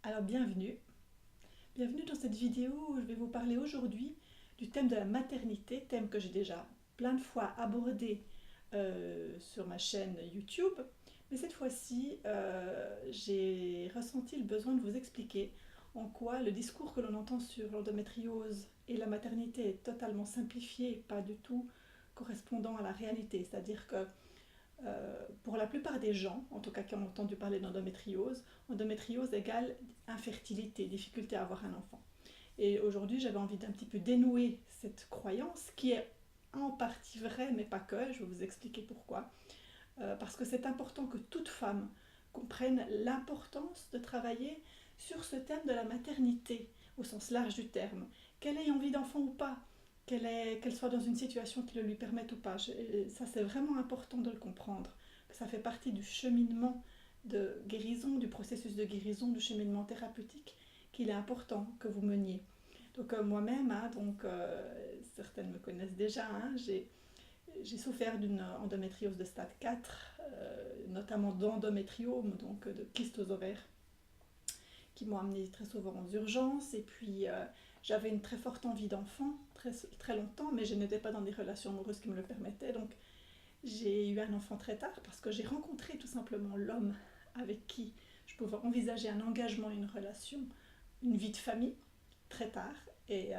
Alors bienvenue dans cette vidéo où je vais vous parler aujourd'hui du thème de la maternité, thème que j'ai déjà plein de fois abordé sur ma chaîne YouTube. Mais cette fois-ci, j'ai ressenti le besoin de vous expliquer en quoi le discours que l'on entend sur l'endométriose et la maternité est totalement simplifié et pas du tout correspondant à la réalité. C'est-à-dire que pour la plupart des gens, en tout cas qui ont entendu parler d'endométriose, endométriose égale infertilité, difficulté à avoir un enfant. Et aujourd'hui, j'avais envie d'un petit peu dénouer cette croyance qui est en partie vraie, mais pas que, je vais vous expliquer pourquoi. Parce que c'est important que toute femme comprenne l'importance de travailler sur ce thème de la maternité, au sens large du terme. Qu'elle ait envie d'enfant ou pas, qu'elle soit dans une situation qui le lui permette ou pas. Ça, c'est vraiment important de le comprendre. Ça fait partie du cheminement de guérison, du processus de guérison, du cheminement thérapeutique, qu'il est important que vous meniez. Donc moi-même, certaines me connaissent déjà, j'ai souffert d'une endométriose de stade 4, notamment d'endométriome, donc de kystes aux ovaires, qui m'ont amené très souvent aux urgences. Et puis j'avais une très forte envie d'enfant, très longtemps, mais je n'étais pas dans des relations amoureuses qui me le permettaient. Donc j'ai eu un enfant très tard parce que j'ai rencontré tout simplement l'homme avec qui je pouvais envisager un engagement, une relation, une vie de famille très tard. Et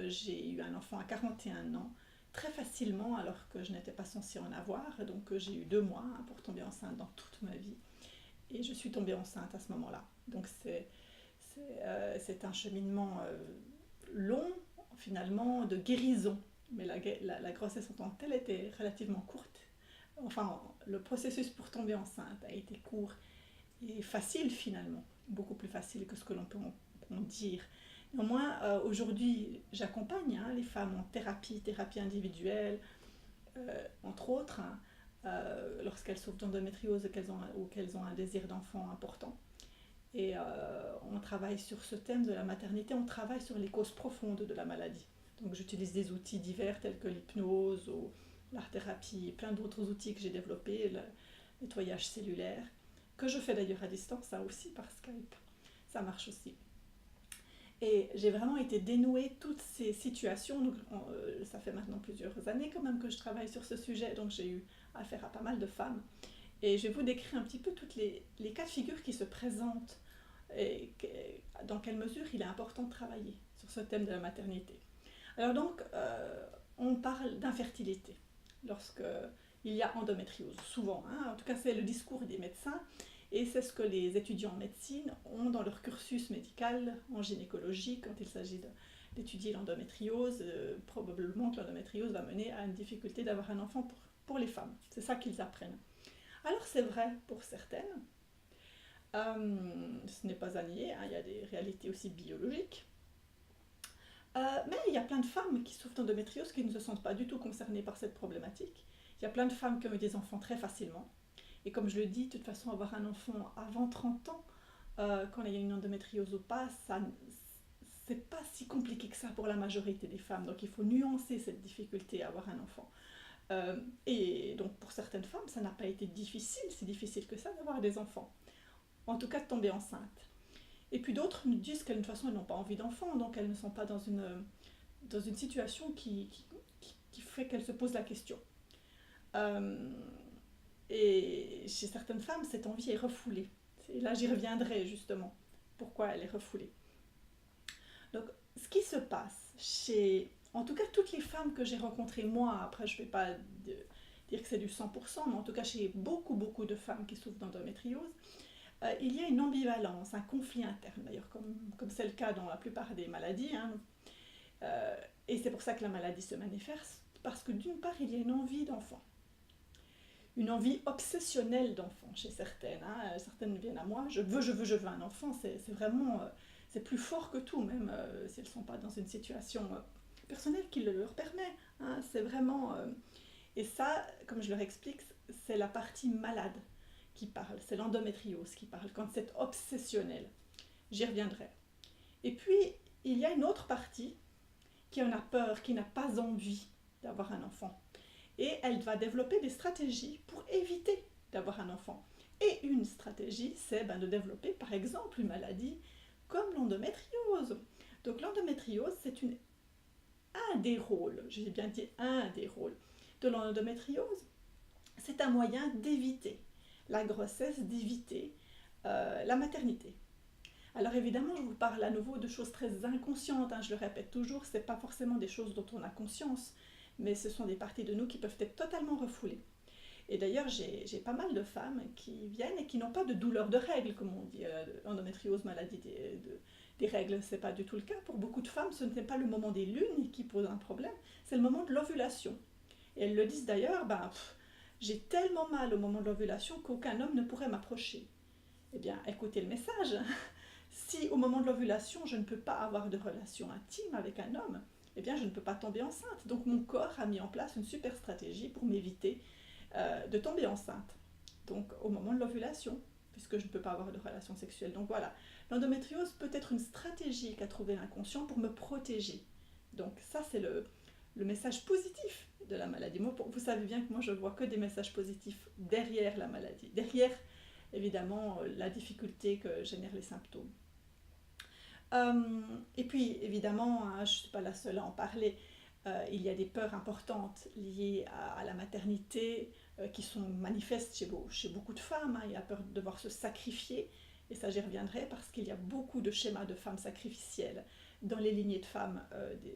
j'ai eu un enfant à 41 ans, très facilement, alors que je n'étais pas censée en avoir. Donc j'ai eu 2 mois pour tomber enceinte dans toute ma vie. Et je suis tombée enceinte à ce moment-là. Donc c'est un cheminement long, finalement, de guérison. Mais la grossesse en tant que telle était relativement courte. Enfin, le processus pour tomber enceinte a été court et facile finalement, beaucoup plus facile que ce que l'on peut en dire. Néanmoins, aujourd'hui, j'accompagne les femmes en thérapie individuelle, entre autres, lorsqu'elles souffrent d'endométriose ou qu'elles ont un désir d'enfant important. Et on travaille sur ce thème de la maternité, on travaille sur les causes profondes de la maladie. Donc j'utilise des outils divers tels que l'hypnose ou l'art-thérapie et plein d'autres outils que j'ai développés, le nettoyage cellulaire, que je fais d'ailleurs à distance, ça aussi par Skype, ça marche aussi. Et j'ai vraiment été dénouer toutes ces situations. Donc, ça fait maintenant plusieurs années quand même que je travaille sur ce sujet, donc j'ai eu affaire à pas mal de femmes. Et je vais vous décrire un petit peu tous les cas de figure qui se présentent et dans quelle mesure il est important de travailler sur ce thème de la maternité. Alors donc, on parle d'infertilité lorsque il y a endométriose, souvent. En tout cas, c'est le discours des médecins et c'est ce que les étudiants en médecine ont dans leur cursus médical en gynécologie quand il s'agit d'étudier l'endométriose. Probablement que l'endométriose va mener à une difficulté d'avoir un enfant pour les femmes. C'est ça qu'ils apprennent. Alors c'est vrai pour certaines, ce n'est pas à nier, il y a des réalités aussi biologiques. Mais il y a plein de femmes qui souffrent d'endométriose qui ne se sentent pas du tout concernées par cette problématique. Il y a plein de femmes qui ont eu des enfants très facilement. Et comme je le dis, de toute façon, avoir un enfant avant 30 ans, quand il y a une endométriose ou pas, c'est pas si compliqué que ça pour la majorité des femmes. Donc il faut nuancer cette difficulté à avoir un enfant. Et donc pour certaines femmes, ça n'a pas été difficile, si difficile que ça d'avoir des enfants. En tout cas de tomber enceinte. Et puis d'autres nous disent qu'elles, de toute façon, elles n'ont pas envie d'enfants, donc elles ne sont pas dans une situation qui fait qu'elles se posent la question. Euh, et chez certaines femmes, cette envie est refoulée. Et là, j'y reviendrai justement. Pourquoi elle est refoulée. Donc, ce qui se passe chez, en tout cas, toutes les femmes que j'ai rencontrées, moi, après, je ne vais pas dire que c'est du 100%, mais en tout cas, chez beaucoup de femmes qui souffrent d'endométriose, il y a une ambivalence, un conflit interne, d'ailleurs, comme c'est le cas dans la plupart des maladies. Et c'est pour ça que la maladie se manifeste, parce que d'une part, il y a une envie d'enfant. Une envie obsessionnelle d'enfant chez certaines. Certaines viennent à moi, je veux un enfant, c'est vraiment, c'est plus fort que tout, même si elles ne sont pas dans une situation personnelle qui le leur permet. C'est vraiment... et ça, comme je leur explique, c'est la partie malade qui parle, c'est l'endométriose qui parle, quand c'est obsessionnel. J'y reviendrai. Et puis, il y a une autre partie qui en a peur, qui n'a pas envie d'avoir un enfant. Et elle va développer des stratégies pour éviter d'avoir un enfant. Et une stratégie, c'est de développer par exemple une maladie comme l'endométriose. Donc l'endométriose, c'est un des rôles, j'ai bien dit un des rôles de l'endométriose, c'est un moyen d'éviter la grossesse, d'éviter la maternité. Alors évidemment, je vous parle à nouveau de choses très inconscientes, je le répète toujours, ce n'est pas forcément des choses dont on a conscience, mais ce sont des parties de nous qui peuvent être totalement refoulées. Et d'ailleurs, j'ai pas mal de femmes qui viennent et qui n'ont pas de douleur de règles, comme on dit, endométriose, maladie des règles, ce n'est pas du tout le cas. Pour beaucoup de femmes, ce n'est pas le moment des lunes qui pose un problème, c'est le moment de l'ovulation. Et elles le disent d'ailleurs, j'ai tellement mal au moment de l'ovulation qu'aucun homme ne pourrait m'approcher. Eh bien, écoutez le message. Si au moment de l'ovulation, je ne peux pas avoir de relation intime avec un homme, eh bien, je ne peux pas tomber enceinte. Donc, mon corps a mis en place une super stratégie pour m'éviter de tomber enceinte. Donc, au moment de l'ovulation, puisque je ne peux pas avoir de relation sexuelle. Donc, voilà. L'endométriose peut être une stratégie qu'a trouvé l'inconscient pour me protéger. Donc, ça, c'est le message positif de la maladie. Moi, vous savez bien que moi, je vois que des messages positifs derrière la maladie. Derrière, évidemment, la difficulté que génèrent les symptômes. Et puis, évidemment, je ne suis pas la seule à en parler, il y a des peurs importantes liées à la maternité qui sont manifestes chez beaucoup de femmes. Il y a peur de devoir se sacrifier, et ça j'y reviendrai parce qu'il y a beaucoup de schémas de femmes sacrificielles dans les lignées de femmes,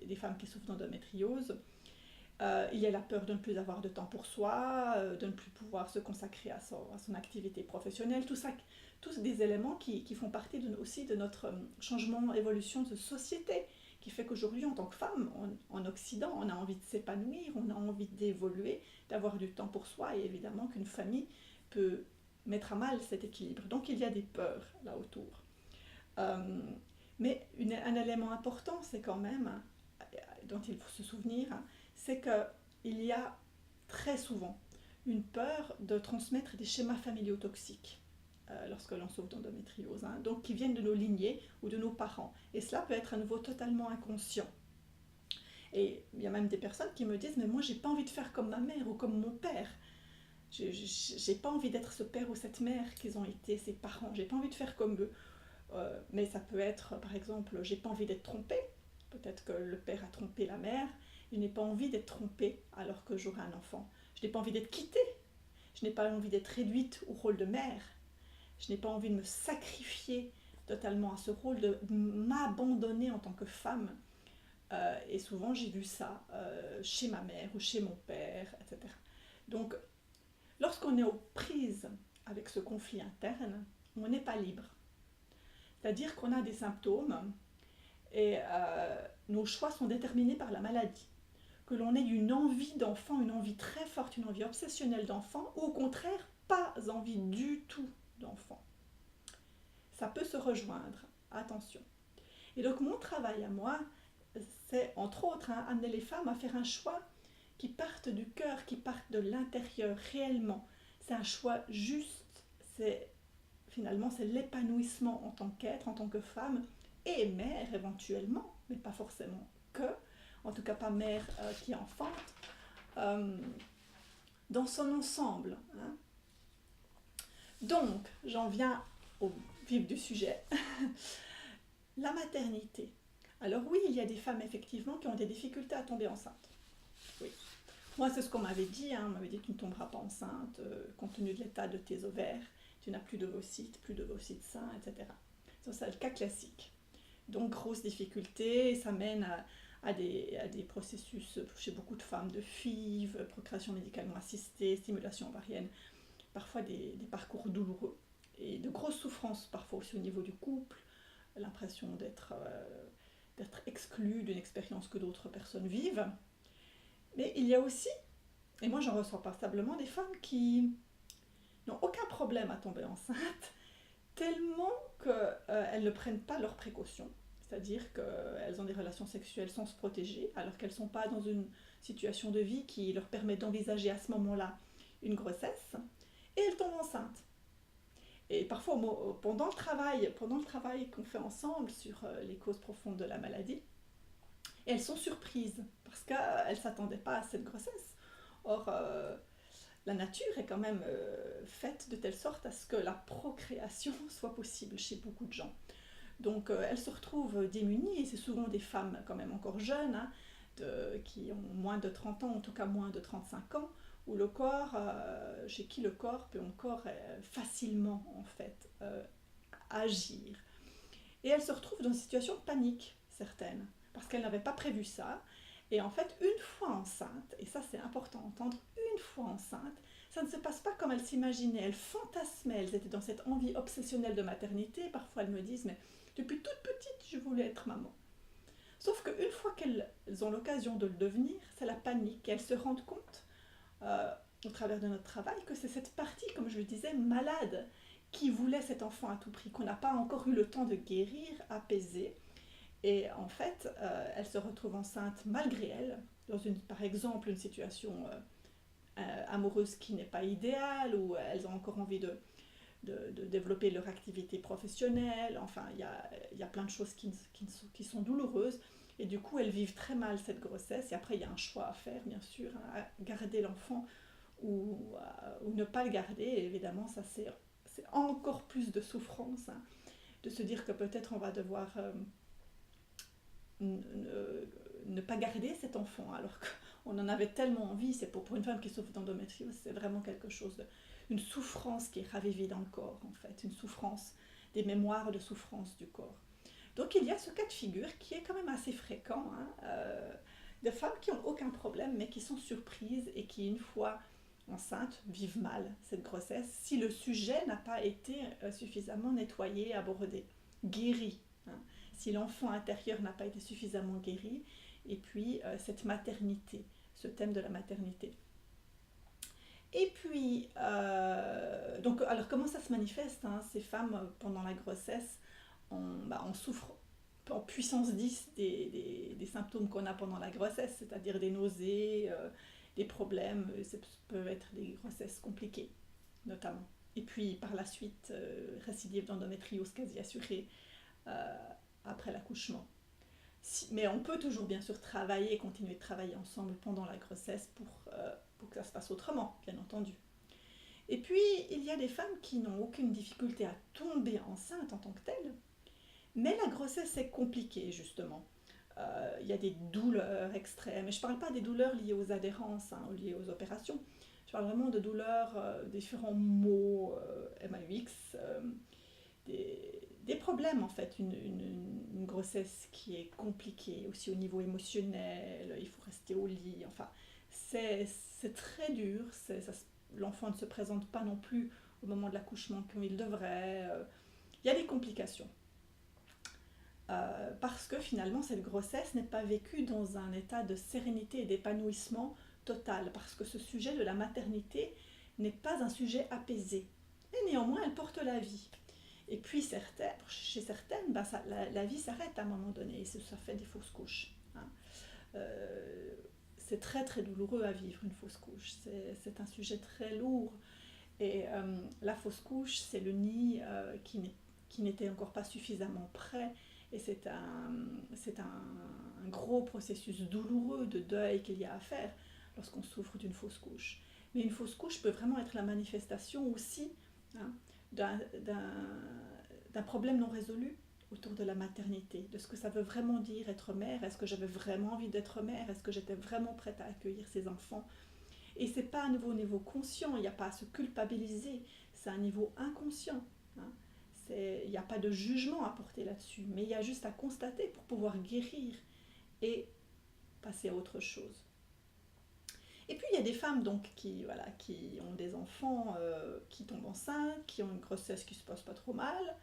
des femmes qui souffrent d'endométriose. Il y a la peur de ne plus avoir de temps pour soi, de ne plus pouvoir se consacrer à son activité professionnelle, tout ça, tous des éléments qui font partie aussi de notre changement, évolution de société, qui fait qu'aujourd'hui, en tant que femme, en Occident, on a envie de s'épanouir, on a envie d'évoluer, d'avoir du temps pour soi, et évidemment qu'une famille peut mettre à mal cet équilibre. Donc il y a des peurs là autour. Mais un élément important, c'est quand même, dont il faut se souvenir, c'est qu'il y a très souvent une peur de transmettre des schémas familiaux toxiques lorsque l'on souffre d'endométriose, donc qui viennent de nos lignées ou de nos parents. Et cela peut être à nouveau totalement inconscient. Et il y a même des personnes qui me disent « mais moi j'ai pas envie de faire comme ma mère ou comme mon père. J'ai pas envie d'être ce père ou cette mère qu'ils ont été, ses parents. J'ai pas envie de faire comme eux. » Mais ça peut être, par exemple, j'ai pas envie d'être trompée. Peut-être que le père a trompé la mère. Je n'ai pas envie d'être trompée alors que j'aurai un enfant. Je n'ai pas envie d'être quittée. Je n'ai pas envie d'être réduite au rôle de mère. Je n'ai pas envie de me sacrifier totalement à ce rôle, de m'abandonner en tant que femme. Et souvent, j'ai vu ça chez ma mère ou chez mon père, etc. Donc, lorsqu'on est aux prises avec ce conflit interne, on n'est pas libre. C'est-à-dire qu'on a des symptômes et nos choix sont déterminés par la maladie. Que l'on ait une envie d'enfant, une envie très forte, une envie obsessionnelle d'enfant, ou au contraire, pas envie du tout d'enfant. Ça peut se rejoindre, attention. Et donc mon travail à moi, c'est entre autres amener les femmes à faire un choix qui parte du cœur, qui parte de l'intérieur réellement. C'est un choix juste, finalement c'est l'épanouissement en tant qu'être, en tant que femme, et mère éventuellement, mais pas forcément que, en tout cas pas mère qui enfante, dans son ensemble. Donc, j'en viens au vif du sujet. La maternité. Alors oui, il y a des femmes effectivement qui ont des difficultés à tomber enceinte. Oui. Moi, c'est ce qu'on m'avait dit. On m'avait dit tu ne tomberas pas enceinte compte tenu de l'état de tes ovaires. Tu n'as plus d'ovocytes sains, etc. Ça, c'est le cas classique. Donc, grosse difficulté, ça mène à des processus chez beaucoup de femmes de FIV, procréation médicalement assistée, stimulation ovarienne, parfois des parcours douloureux et de grosses souffrances, parfois aussi au niveau du couple, l'impression d'être exclu d'une expérience que d'autres personnes vivent. Mais il y a aussi, et moi j'en ressens passablement, des femmes qui n'ont aucun problème à tomber enceinte, tellement qu'elles ne prennent pas leurs précautions. C'est-à-dire qu'elles ont des relations sexuelles sans se protéger, alors qu'elles ne sont pas dans une situation de vie qui leur permet d'envisager à ce moment-là une grossesse, et elles tombent enceintes. Et parfois, pendant le travail qu'on fait ensemble sur les causes profondes de la maladie, elles sont surprises, parce qu'elles ne s'attendaient pas à cette grossesse. Or, la nature est quand même faite de telle sorte à ce que la procréation soit possible chez beaucoup de gens. Donc elles se retrouvent démunies, et c'est souvent des femmes quand même encore jeunes, hein, qui ont moins de 30 ans, en tout cas moins de 35 ans, où le corps, chez qui le corps peut encore facilement en fait agir. Et elles se retrouvent dans une situation de panique, certaines, parce qu'elles n'avaient pas prévu ça. Et en fait, une fois enceinte, et ça c'est important à entendre, une fois enceinte, ça ne se passe pas comme elles s'imaginaient. Elles fantasmaient, elles étaient dans cette envie obsessionnelle de maternité. Parfois elles me disent, mais depuis toute petite, je voulais être maman. Sauf qu'une fois qu'elles ont l'occasion de le devenir, c'est la panique. Et elles se rendent compte, euh, au travers de notre travail, que c'est cette partie, comme je le disais, malade, qui voulait cet enfant à tout prix, qu'on n'a pas encore eu le temps de guérir, apaiser. Et en fait, elles se retrouvent enceintes malgré elles, dans par exemple une situation amoureuse qui n'est pas idéale, où elles ont encore envie de développer leur activité professionnelle. Enfin, il y a plein de choses qui sont douloureuses. Et du coup, elles vivent très mal cette grossesse. Et après, il y a un choix à faire, bien sûr, hein, à garder l'enfant ou ne pas le garder. Et évidemment, ça, c'est encore plus de souffrance, hein, de se dire que peut-être on va devoir ne pas garder cet enfant alors qu'on en avait tellement envie. C'est pour une femme qui souffre d'endométriose, c'est vraiment quelque chose une souffrance qui est ravivée dans le corps, en fait, une souffrance, des mémoires de souffrance du corps. Donc il y a ce cas de figure qui est quand même assez fréquent, hein, de femmes qui n'ont aucun problème mais qui sont surprises et qui, une fois enceintes, vivent mal cette grossesse si le sujet n'a pas été suffisamment nettoyé, abordé, guéri, hein, si l'enfant intérieur n'a pas été suffisamment guéri, et puis cette maternité, ce thème de la maternité. Et puis, donc, alors comment ça se manifeste, hein, ces femmes pendant la grossesse, on souffre en puissance 10 des symptômes qu'on a pendant la grossesse, c'est-à-dire des nausées, des problèmes, ça peut être des grossesses compliquées notamment. Et puis par la suite, récidive d'endométriose quasi assurée euh, après l'accouchement. Mais on peut toujours bien sûr travailler et continuer de travailler ensemble pendant la grossesse pour que ça se passe autrement, bien entendu. Et puis, il y a des femmes qui n'ont aucune difficulté à tomber enceinte en tant que telle, mais la grossesse est compliquée, justement. Il y a des douleurs extrêmes, et je ne parle pas des douleurs liées aux adhérences, hein, liées aux opérations, je parle vraiment de douleurs, différents maux, MAUX, des problèmes en fait, une grossesse qui est compliquée aussi au niveau émotionnel, il faut rester au lit, enfin c'est très dur, l'enfant ne se présente pas non plus au moment de l'accouchement comme il devrait, il y a des complications. Parce que finalement cette grossesse n'est pas vécue dans un état de sérénité et d'épanouissement total, parce que ce sujet de la maternité n'est pas un sujet apaisé. Et néanmoins, elle porte la vie. Et puis chez certaines, la vie s'arrête à un moment donné, et ça fait des fausses couches, hein. Euh, c'est très très douloureux à vivre une fausse couche, c'est un sujet très lourd. Et la fausse couche, c'est le nid qui n'était encore pas suffisamment prêt. Et c'est un gros processus douloureux de deuil qu'il y a à faire lorsqu'on souffre d'une fausse couche. Mais une fausse couche peut vraiment être la manifestation aussi, hein, d'un problème non résolu autour de la maternité, de ce que ça veut vraiment dire être mère. Est-ce que j'avais vraiment envie d'être mère? Est-ce que j'étais vraiment prête à accueillir ces enfants? Et c'est pas à nouveau au niveau conscient, il n'y a pas à se culpabiliser, c'est un niveau inconscient, hein. Il n'y a pas de jugement à porter là-dessus, mais il y a juste à constater pour pouvoir guérir et passer à autre chose. Et puis il y a des femmes donc qui ont des enfants, qui tombent enceintes, qui ont une grossesse qui se passe pas trop mal,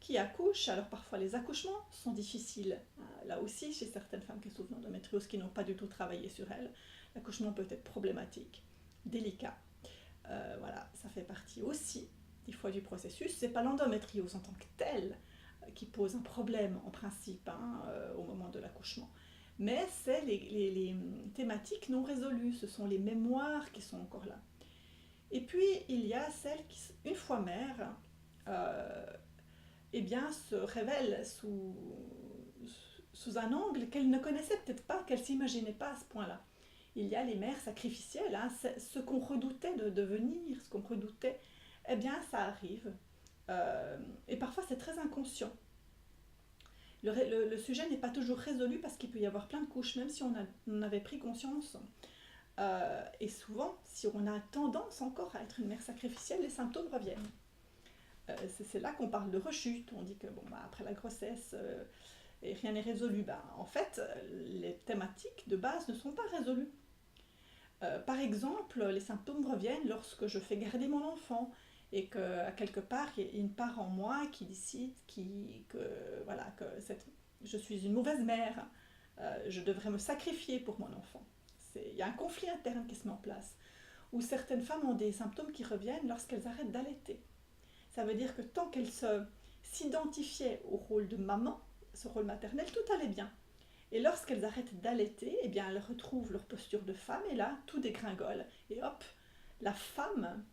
qui accouchent. Alors parfois les accouchements sont difficiles. Là aussi, chez certaines femmes qui souffrent d'endométriose qui n'ont pas du tout travaillé sur elles, l'accouchement peut être problématique, délicat. Voilà, ça fait partie aussi des fois du processus. C'est pas l'endométriose en tant que telle qui pose un problème en principe, hein, au moment de l'accouchement. Mais c'est les thématiques non résolues, ce sont les mémoires qui sont encore là. Et puis il y a celles qui, une fois mères, euh, eh bien, se révèlent sous un angle qu'elles ne connaissaient peut-être pas, qu'elles ne s'imaginaient pas à ce point-là. il y a les mères sacrificielles, hein, ce qu'on redoutait de devenir, ce qu'on redoutait, eh bien ça arrive. Et parfois c'est très inconscient. Le sujet n'est pas toujours résolu parce qu'il peut y avoir plein de couches, même si on avait pris conscience. Et souvent, si on a tendance encore à être une mère sacrificielle, les symptômes reviennent. C'est là qu'on parle de rechute. On dit que bon, bah, après la grossesse, et rien n'est résolu. Bah, en fait, les thématiques de base ne sont pas résolues. Par exemple, les symptômes reviennent lorsque je fais garder mon enfant et qu'à quelque part, il y a une part en moi qui décide voilà, je suis une mauvaise mère, je devrais me sacrifier pour mon enfant. Il y a un conflit interne qui se met en place, où certaines femmes ont des symptômes qui reviennent lorsqu'elles arrêtent d'allaiter. Ça veut dire que tant qu'elles s'identifiaient au rôle de maman, ce rôle maternel, tout allait bien. Et lorsqu'elles arrêtent d'allaiter, eh bien, elles retrouvent leur posture de femme et là, tout dégringole. Et hop, la femme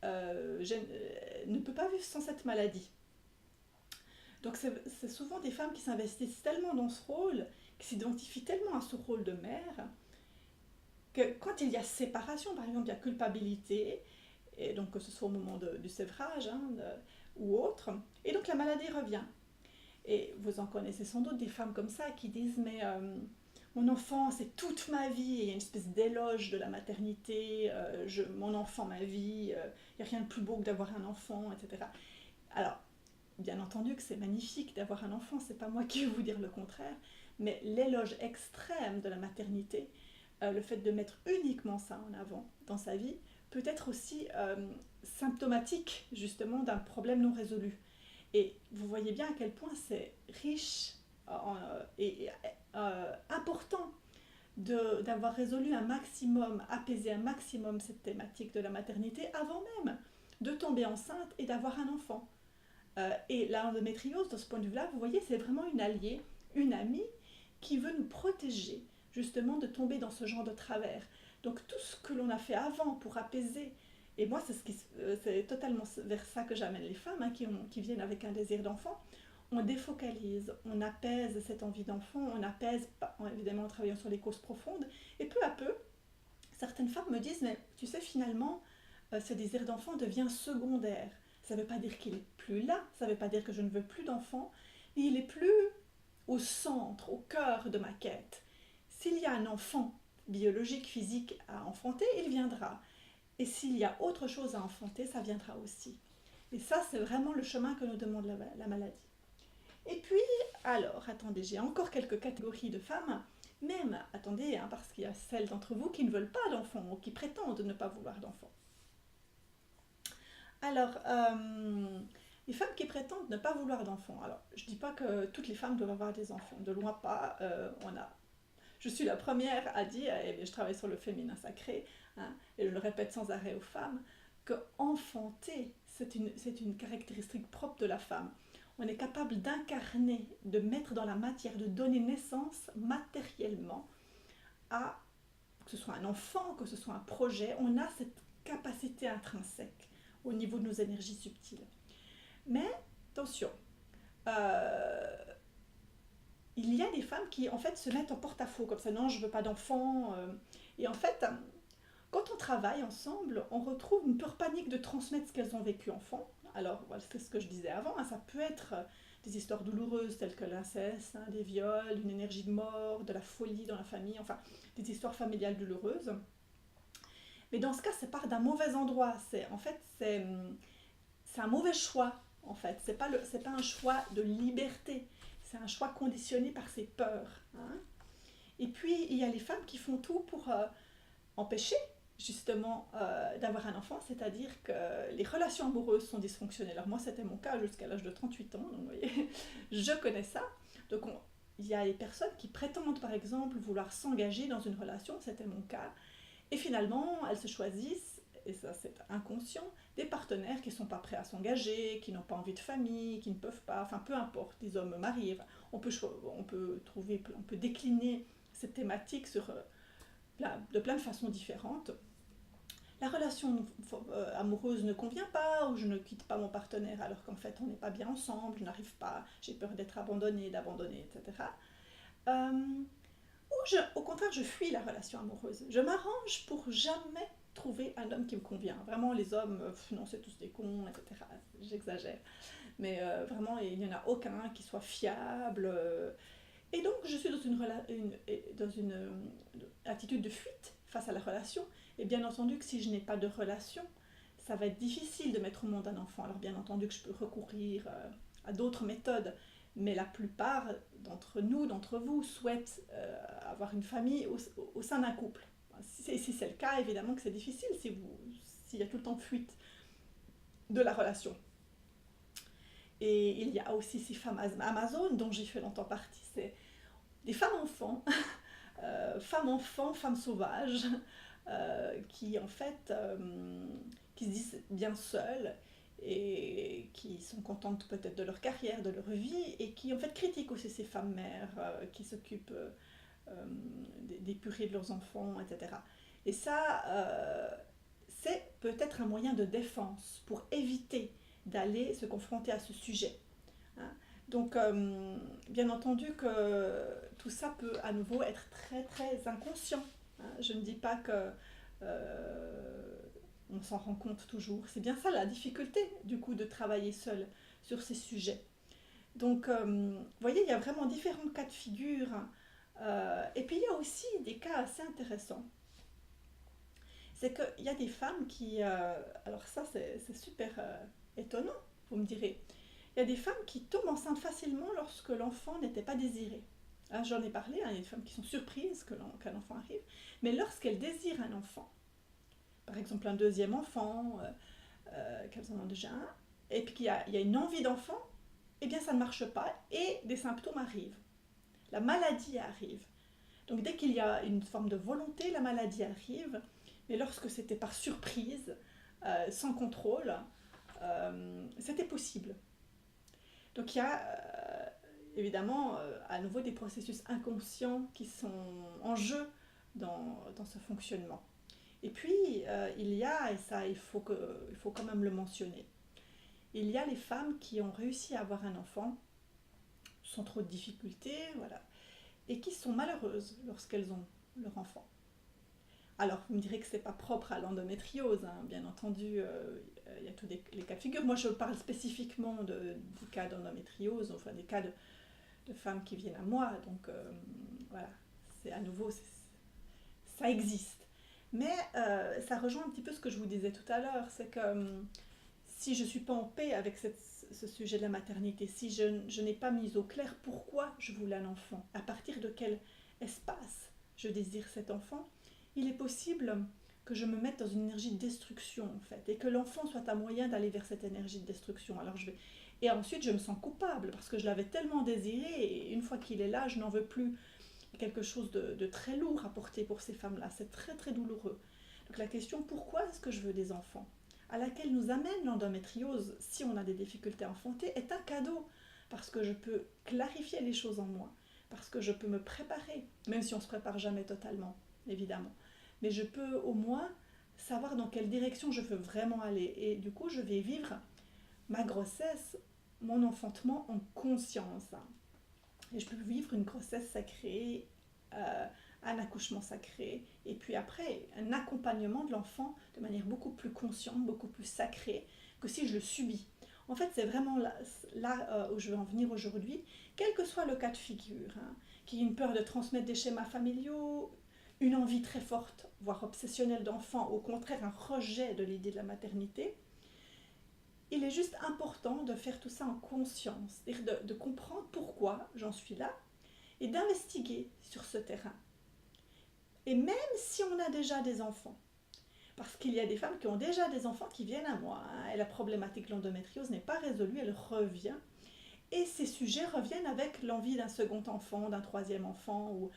ne peut pas vivre sans cette maladie. Donc c'est souvent des femmes qui s'investissent tellement dans ce rôle, qui s'identifient tellement à ce rôle de mère, que quand il y a séparation, par exemple, il y a culpabilité, et donc que ce soit au moment du sévrage ou autre, et donc la maladie revient. Et vous en connaissez sans doute des femmes comme ça qui disent mais mon enfant c'est toute ma vie, et il y a une espèce d'éloge de la maternité, mon enfant ma vie, il n'y a rien de plus beau que d'avoir un enfant, etc. Alors, bien entendu que c'est magnifique d'avoir un enfant, c'est pas moi qui vais vous dire le contraire, mais l'éloge extrême de la maternité, le fait de mettre uniquement ça en avant dans sa vie, peut être aussi symptomatique justement d'un problème non résolu. Et vous voyez bien à quel point c'est riche et important d'avoir résolu un maximum, apaisé un maximum cette thématique de la maternité avant même de tomber enceinte et d'avoir un enfant. Et l'endométriose, de ce point de vue-là, vous voyez, c'est vraiment une alliée, une amie qui veut nous protéger justement de tomber dans ce genre de travers. Donc tout ce que l'on a fait avant pour apaiser, et moi c'est totalement vers ça que j'amène les femmes qui viennent avec un désir d'enfant, on défocalise, on apaise cette envie d'enfant, on apaise évidemment en travaillant sur les causes profondes, et peu à peu, certaines femmes me disent, mais tu sais finalement, ce désir d'enfant devient secondaire. Ça ne veut pas dire qu'il n'est plus là, ça ne veut pas dire que je ne veux plus d'enfant, mais il n'est plus au centre, au cœur de ma quête. S'il y a un enfant biologique, physique à enfanter, il viendra. Et s'il y a autre chose à enfanter, ça viendra aussi. Et ça, c'est vraiment le chemin que nous demande la maladie. Et puis, alors, attendez, j'ai encore quelques catégories de femmes, même, attendez, parce qu'il y a celles d'entre vous qui ne veulent pas d'enfants ou qui prétendent ne pas vouloir d'enfants. Alors, les femmes qui prétendent ne pas vouloir d'enfants. Alors, je ne dis pas que toutes les femmes doivent avoir des enfants, de loin pas. Je suis la première à dire, et je travaille sur le féminin sacré, et je le répète sans arrêt aux femmes, que enfanter, c'est une caractéristique propre de la femme. On est capable d'incarner, de mettre dans la matière, de donner naissance matériellement à, que ce soit un enfant, que ce soit un projet, on a cette capacité intrinsèque au niveau de nos énergies subtiles. Mais attention, il y a des femmes qui en fait se mettent en porte-à-faux comme ça, non je veux pas d'enfant, et en fait quand on travaille ensemble on retrouve une peur panique de transmettre ce qu'elles ont vécu enfant. Alors voilà, c'est ce que je disais avant, ça peut être des histoires douloureuses telles que l'inceste, des viols, une énergie de mort, de la folie dans la famille, enfin des histoires familiales douloureuses. Mais dans ce cas, c'est part d'un mauvais endroit. C'est un mauvais choix, en fait. C'est pas un choix de liberté. C'est un choix conditionné par ses peurs. Et puis, il y a les femmes qui font tout pour empêcher, justement, d'avoir un enfant. C'est-à-dire que les relations amoureuses sont dysfonctionnelles. Alors moi, c'était mon cas jusqu'à l'âge de 38 ans. Donc, vous voyez, je connais ça. Donc, il y a des personnes qui prétendent, par exemple, vouloir s'engager dans une relation. C'était mon cas. Et finalement, elles se choisissent, et ça c'est inconscient, des partenaires qui ne sont pas prêts à s'engager, qui n'ont pas envie de famille, qui ne peuvent pas, enfin peu importe, des hommes mariés. On peut décliner cette thématique de plein de façons différentes. La relation amoureuse ne convient pas, ou je ne quitte pas mon partenaire alors qu'en fait on n'est pas bien ensemble, je n'arrive pas, j'ai peur d'être abandonnée, d'abandonner, etc. au contraire, je fuis la relation amoureuse. Je m'arrange pour jamais trouver un homme qui me convient. Vraiment, les hommes, non, c'est tous des cons, etc. J'exagère. Mais vraiment, il n'y en a aucun qui soit fiable. Et donc, je suis dans une attitude de fuite face à la relation. Et bien entendu que si je n'ai pas de relation, ça va être difficile de mettre au monde un enfant. Alors bien entendu que je peux recourir à d'autres méthodes, mais la plupart d'entre nous, d'entre vous, souhaitent avoir une famille au sein d'un couple. Si c'est le cas, évidemment que c'est difficile s'il y a tout le temps de fuite de la relation. Et il y a aussi ces femmes Amazon dont j'ai fait longtemps partie, c'est des femmes enfants, femmes sauvages, qui en fait qui se disent bien seules et qui sont contentes peut-être de leur carrière, de leur vie, et qui en fait critiquent aussi ces femmes mères qui s'occupent des purées de leurs enfants, etc. Et ça, c'est peut-être un moyen de défense pour éviter d'aller se confronter à ce sujet. Hein. Donc, bien entendu que tout ça peut à nouveau être très très inconscient. Hein. Je ne dis pas que on s'en rend compte toujours. C'est bien ça la difficulté du coup de travailler seul sur ces sujets. Donc, vous voyez, il y a vraiment différents cas de figure. Et puis, il y a aussi des cas assez intéressants. C'est qu'il y a des femmes qui... alors ça, c'est super étonnant, vous me direz. Il y a des femmes qui tombent enceintes facilement lorsque l'enfant n'était pas désiré. Hein, j'en ai parlé, hein, il y a des femmes qui sont surprises qu'un enfant arrive. Mais lorsqu'elles désirent un enfant, par exemple un deuxième enfant, qu'elles en ont déjà un, et puis qu'il y a une envie d'enfant, eh bien ça ne marche pas et des symptômes arrivent. La maladie arrive. Donc dès qu'il y a une forme de volonté, la maladie arrive. Mais lorsque c'était par surprise, sans contrôle, c'était possible. Donc il y a évidemment à nouveau des processus inconscients qui sont en jeu dans ce fonctionnement. Et puis il y a, et ça il faut quand même le mentionner, il y a les femmes qui ont réussi à avoir un enfant sans trop de difficultés, voilà, et qui sont malheureuses lorsqu'elles ont leur enfant. Alors, vous me direz que ce n'est pas propre à l'endométriose, hein, bien entendu, il y a tous les cas de figure. Moi, je parle spécifiquement des cas d'endométriose, enfin des cas de femmes qui viennent à moi, donc voilà, c'est à nouveau, ça existe. Mais ça rejoint un petit peu ce que je vous disais tout à l'heure, c'est que si je ne suis pas en paix avec ce sujet de la maternité, si je n'ai pas mis au clair pourquoi je voulais un enfant, à partir de quel espace je désire cet enfant, il est possible que je me mette dans une énergie de destruction en fait, et que l'enfant soit un moyen d'aller vers cette énergie de destruction. Et ensuite je me sens coupable parce que je l'avais tellement désiré, et une fois qu'il est là, je n'en veux plus. Quelque chose de très lourd à porter pour ces femmes-là, c'est très très douloureux. Donc la question pourquoi est-ce que je veux des enfants, à laquelle nous amène l'endométriose si on a des difficultés à enfanter, est un cadeau, parce que je peux clarifier les choses en moi, parce que je peux me préparer, même si on ne se prépare jamais totalement, évidemment. Mais je peux au moins savoir dans quelle direction je veux vraiment aller. Et du coup, je vais vivre ma grossesse, mon enfantement en conscience. Et je peux vivre une grossesse sacrée, un accouchement sacré, et puis après, un accompagnement de l'enfant de manière beaucoup plus consciente, beaucoup plus sacrée que si je le subis. En fait, c'est vraiment là où je veux en venir aujourd'hui, quel que soit le cas de figure, hein, qu'il y ait une peur de transmettre des schémas familiaux, une envie très forte, voire obsessionnelle d'enfant, au contraire un rejet de l'idée de la maternité, il est juste important de faire tout ça en conscience, c'est-à-dire de comprendre pourquoi j'en suis là et d'investiguer sur ce terrain. Et même si on a déjà des enfants, parce qu'il y a des femmes qui ont déjà des enfants qui viennent à moi, hein, et la problématique de l'endométriose n'est pas résolue, elle revient, et ces sujets reviennent avec l'envie d'un second enfant, d'un troisième enfant, ou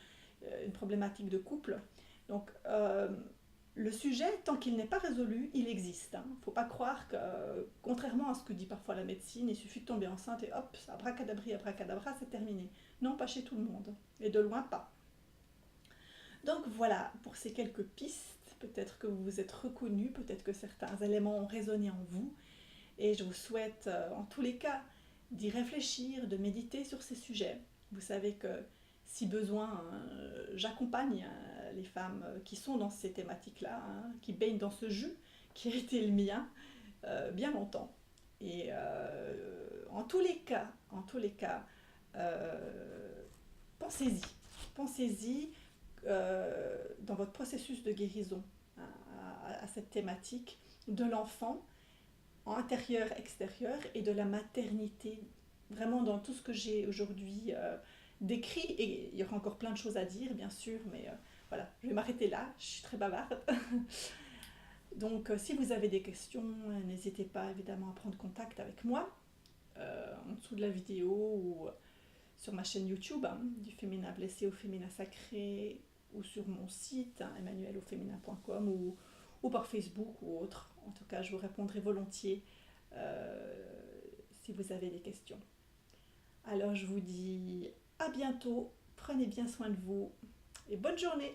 une problématique de couple. Donc, le sujet, tant qu'il n'est pas résolu, il existe. Il ne faut pas croire que, contrairement à ce que dit parfois la médecine, il suffit de tomber enceinte et hop, abracadabri, abracadabra, c'est terminé. Non, pas chez tout le monde, et de loin pas. Donc voilà, pour ces quelques pistes, peut-être que vous vous êtes reconnus, peut-être que certains éléments ont résonné en vous, et je vous souhaite en tous les cas d'y réfléchir, de méditer sur ces sujets. Vous savez que Si besoin, j'accompagne les femmes qui sont dans ces thématiques-là, hein, qui baignent dans ce jus qui a été le mien bien longtemps. Et en tous les cas, euh, pensez-y, pensez-y dans votre processus de guérison à cette thématique de l'enfant en intérieur, extérieur et de la maternité. Vraiment dans tout ce que j'ai aujourd'hui décrit, et il y aura encore plein de choses à dire, bien sûr, mais voilà, je vais m'arrêter là, je suis très bavarde. Donc, si vous avez des questions, n'hésitez pas évidemment à prendre contact avec moi en dessous de la vidéo ou sur ma chaîne YouTube, hein, du féminin blessé au féminin sacré, ou sur mon site, hein, emmanuelauféminin.com, ou par Facebook ou autre. En tout cas, je vous répondrai volontiers si vous avez des questions. Alors, je vous dis à bientôt, prenez bien soin de vous et bonne journée.